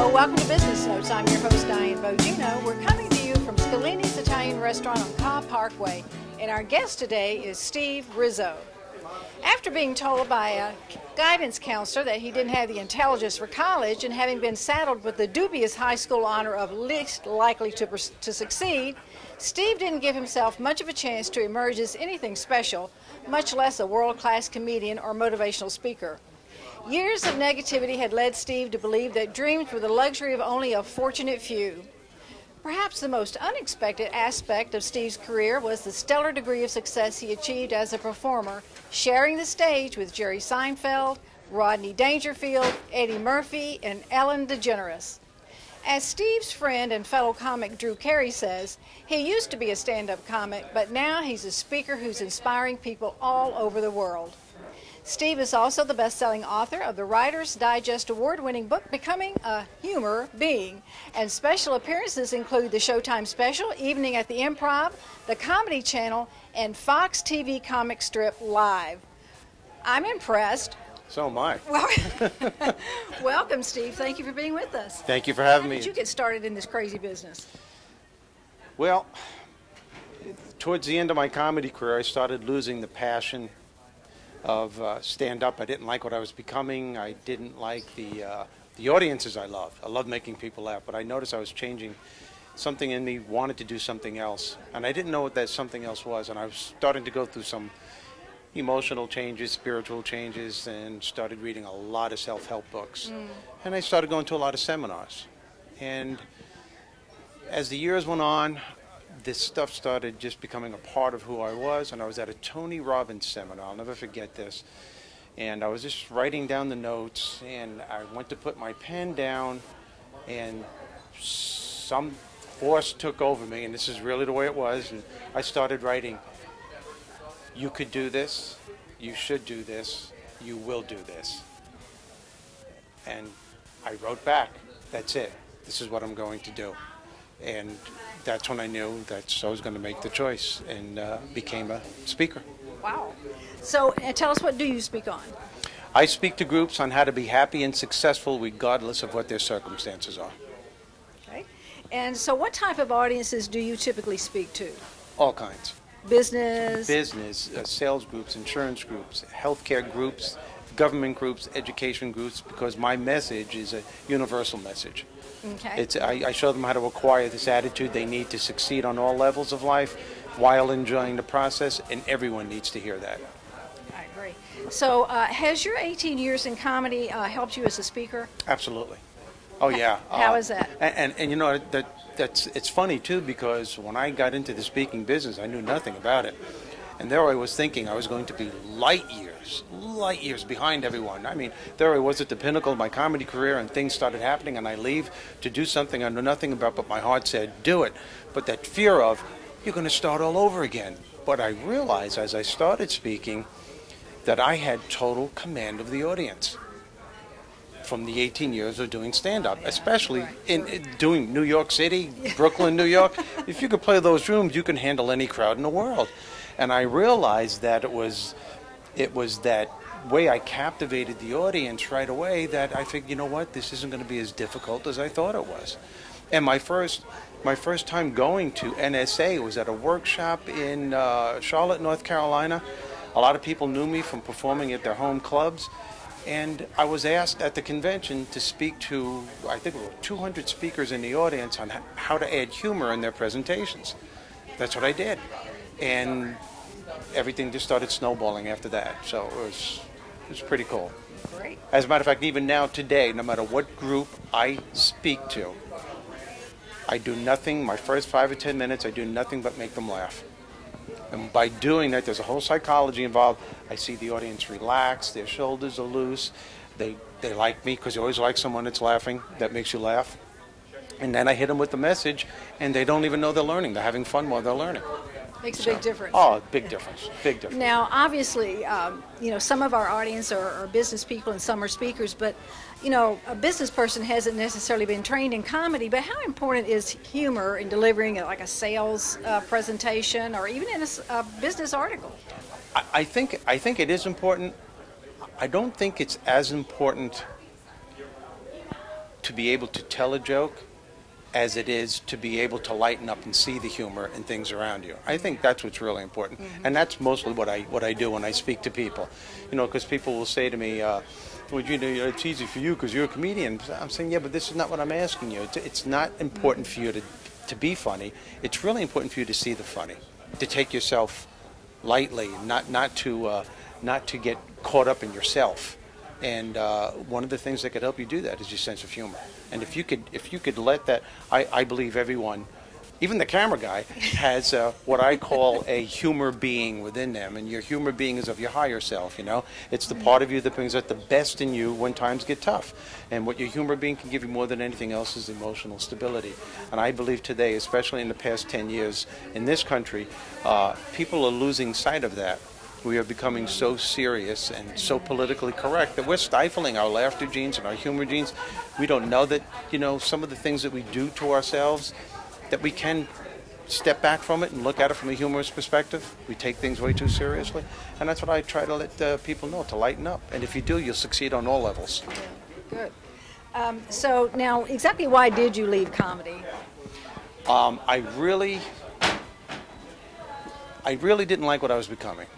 Hello, welcome to Business Notes. I'm your host, Diane Bogino. We're coming to you from Scalini's Italian Restaurant on Cobb Parkway, and our guest today is Steve Rizzo. After being told by a guidance counselor that he didn't have the intelligence for college and having been saddled with the dubious high school honor of least likely to succeed, Steve didn't give himself much of a chance to emerge as anything special, much less a world-class comedian or motivational speaker. Years of negativity had led Steve to believe that dreams were the luxury of only a fortunate few. Perhaps the most unexpected aspect of Steve's career was the stellar degree of success he achieved as a performer, sharing the stage with Jerry Seinfeld, Rodney Dangerfield, Eddie Murphy, and Ellen DeGeneres. As Steve's friend and fellow comic Drew Carey says, he used to be a stand-up comic, but now he's a speaker who's inspiring people all over the world. Steve is also the best-selling author of the Writer's Digest award-winning book, Becoming a Humor Being, and special appearances include the Showtime special, Evening at the Improv, the Comedy Channel, and Fox TV comic strip Live. I'm impressed. So am I. Well, welcome, Steve. Thank you for being with us. Thank you for having me. How did you get started in this crazy business? Well, towards the end of my comedy career, I started losing the passion of stand-up. I didn't like what I was becoming. I didn't like the audiences I loved. I loved making people laugh, but I noticed I was changing. Something in me wanted to do something else, and I didn't know what that something else was, and I was starting to go through some emotional changes, spiritual changes, and started reading a lot of self-help books. And I started going to a lot of seminars. And as the years went on, this stuff started just becoming a part of who I was, and I was at a Tony Robbins seminar. I'll never forget this. And I was just writing down the notes, and I went to put my pen down, and some force took over me, and this is really the way it was, and I started writing, "You could do this, you should do this, you will do this." And I wrote back, "That's it, this is what I'm going to do." And that's when I knew that I was going to make the choice and became a speaker. Wow. So tell us, what do you speak on? I speak to groups on how to be happy and successful regardless of what their circumstances are. Okay. And so what type of audiences do you typically speak to? All kinds. Business? Business, sales groups, insurance groups, healthcare groups, government groups, education groups, because my message is a universal message. Okay. I show them how to acquire this attitude they need to succeed on all levels of life while enjoying the process, and everyone needs to hear that. I agree. So has your 18 years in comedy helped you as a speaker? Absolutely. Oh, yeah. How is that? And you know, it's funny, too, because when I got into the speaking business, I knew nothing about it. And there I was thinking I was going to be light years behind everyone. I mean, there I was at the pinnacle of my comedy career, and things started happening, and I leave to do something I know nothing about, but my heart said, do it. But that fear of, you're going to start all over again. But I realized as I started speaking that I had total command of the audience from the 18 years of doing stand-up, especially in doing New York City, Brooklyn, New York. If you could play those rooms, you can handle any crowd in the world. And I realized that it was that way I captivated the audience right away that I figured, you know what, this isn't going to be as difficult as I thought it was. And my first time going to NSA was at a workshop in Charlotte, North Carolina. A lot of people knew me from performing at their home clubs. And I was asked at the convention to speak to, I think, 200 speakers in the audience on how to add humor in their presentations. That's what I did. And everything just started snowballing after that. So it was pretty cool. Great. As a matter of fact, even now today, no matter what group I speak to, I do nothing, my first 5 or 10 minutes, I do nothing but make them laugh. And by doing that, there's a whole psychology involved. I see the audience relax, their shoulders are loose. They like me because you always like someone that's laughing, that makes you laugh. And then I hit them with the message, and they don't even know they're learning. They're having fun while they're learning. Makes a big difference. Oh, big difference, big difference. Now, obviously, you know, some of our audience are business people and some are speakers, but, you know, a business person hasn't necessarily been trained in comedy, but how important is humor in delivering like a sales presentation or even in a business article? I think it is important. I don't think it's as important to be able to tell a joke as it is to be able to lighten up and see the humor in things around you. I think that's what's really important, and that's mostly what I do when I speak to people. You know, because people will say to me, "Well, you know, it's easy for you because you're a comedian." I'm saying, yeah, but this is not what I'm asking you. It's not important for you to be funny. It's really important for you to see the funny, to take yourself lightly, not to get caught up in yourself. And one of the things that could help you do that is your sense of humor. And if you could let that, I believe everyone, even the camera guy, has what I call a humor being within them. And your humor being is of your higher self, you know. It's the part of you that brings out the best in you when times get tough. And what your humor being can give you more than anything else is emotional stability. And I believe today, especially in the past 10 years in this country, people are losing sight of that. We are becoming so serious and so politically correct that we're stifling our laughter genes and our humor genes. We don't know that, you know, some of the things that we do to ourselves, that we can step back from it and look at it from a humorous perspective. We take things way too seriously. And that's what I try to let people know, to lighten up. And if you do, you'll succeed on all levels. Good. So now, exactly why did you leave comedy? I really didn't like what I was becoming.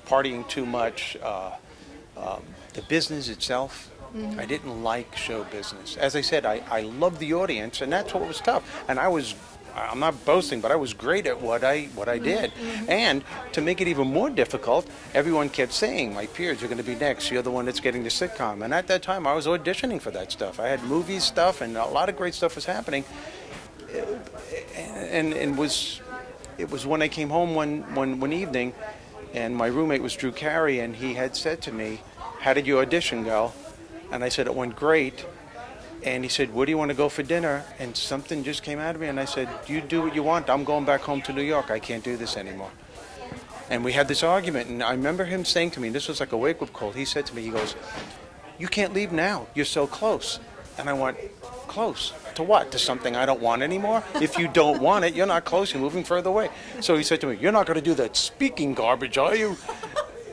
Partying too much, the business itself. I didn't like show business. As I said, I loved the audience, and that's what was tough. And I'm not boasting, but I was great at what I did. And to make it even more difficult, everyone kept saying, my peers, you're going to be next. You're the one that's getting the sitcom. And at that time, I was auditioning for that stuff. I had movie stuff, and a lot of great stuff was happening. And it was when I came home one evening, and my roommate was Drew Carey, and he had said to me, "How did your audition go?" And I said, "It went great." And he said, "Where do you want to go for dinner?" And something just came out of me, and I said, "You do what you want. I'm going back home to New York. I can't do this anymore." And we had this argument, and I remember him saying to me, this was like a wake-up call, he said to me, he goes, "You can't leave now. You're so close." And I went, "Close? To what? To something I don't want anymore? If you don't want it, you're not close. You're moving further away." So he said to me, "You're not going to do that speaking garbage, are you?"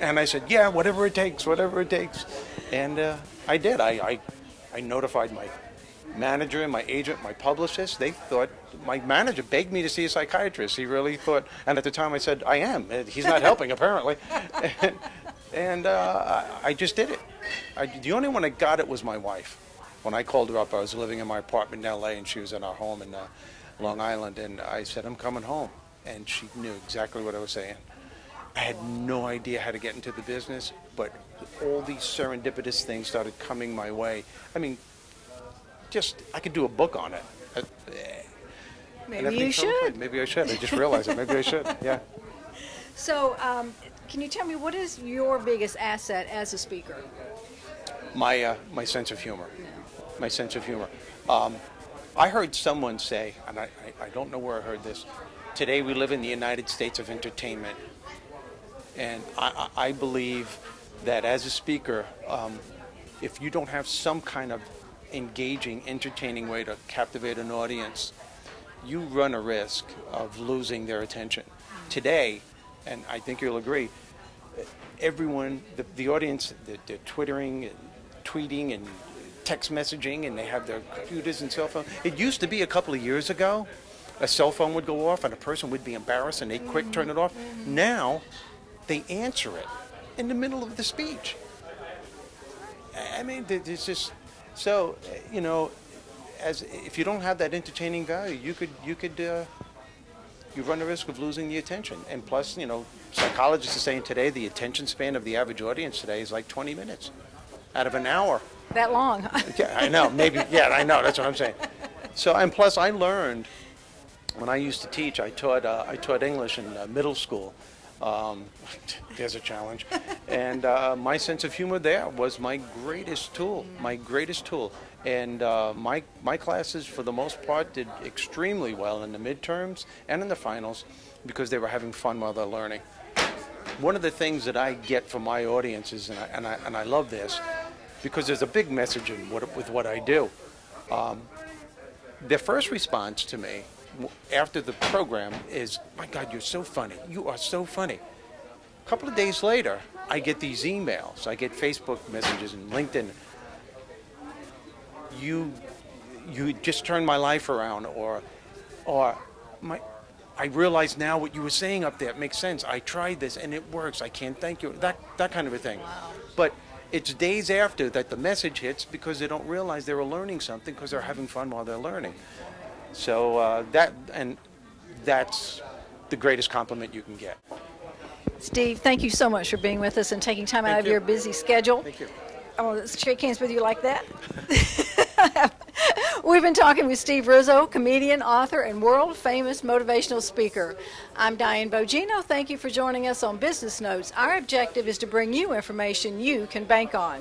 And I said, "Yeah, whatever it takes, whatever it takes." And I did. I notified my manager and my agent, my publicist. They thought, my manager begged me to see a psychiatrist. He really thought, and at the time I said, "I am. He's not helping, apparently." And I just did it. The only one that got it was my wife. When I called her up, I was living in my apartment in L.A., and she was in our home in Long Island, and I said, "I'm coming home." And she knew exactly what I was saying. I had no idea how to get into the business, but all these serendipitous things started coming my way. I mean, I could do a book on it. Maybe you should. Maybe I should. I just realized it. Maybe I should, yeah. So, can you tell me, what is your biggest asset as a speaker? My sense of humor. My sense of humor. I heard someone say, and I don't know where I heard this, today we live in the United States of entertainment. And I believe that as a speaker, if you don't have some kind of engaging, entertaining way to captivate an audience, you run a risk of losing their attention. Today, and I think you'll agree, everyone, the audience, they're twittering and tweeting and text messaging, and they have their computers and cell phones. It used to be a couple of years ago, a cell phone would go off and a person would be embarrassed and they'd quick turn it off. Now, they answer it in the middle of the speech. I mean, it's just, so, you know, if you don't have that entertaining value, you run the risk of losing the attention. And plus, you know, psychologists are saying today the attention span of the average audience today is like 20 minutes out of an hour. That long? Yeah, I know. Maybe. Yeah, I know. That's what I'm saying. So, and plus, I learned when I used to teach. I taught English in middle school. There's a challenge, and my sense of humor there was my greatest tool. My greatest tool. And my classes, for the most part, did extremely well in the midterms and in the finals because they were having fun while they're learning. One of the things that I get from my audiences, and I love this, because there's a big message with what I do. Their first response to me after the program is, "My God, you're so funny. You are so funny." A couple of days later, I get these emails. I get Facebook messages and LinkedIn. "You you just turned my life around, or I realize now what you were saying up there. It makes sense. I tried this and it works. I can't thank you. That kind of a thing. Wow. But it's days after that the message hits because they don't realize they were learning something because they're having fun while they're learning. So that's the greatest compliment you can get. Steve, thank you so much for being with us and taking time out of your busy schedule. Thank you. I want to shake hands with you like that. We've been talking with Steve Rizzo, comedian, author, and world-famous motivational speaker. I'm Diane Bogino. Thank you for joining us on Business Notes. Our objective is to bring you information you can bank on.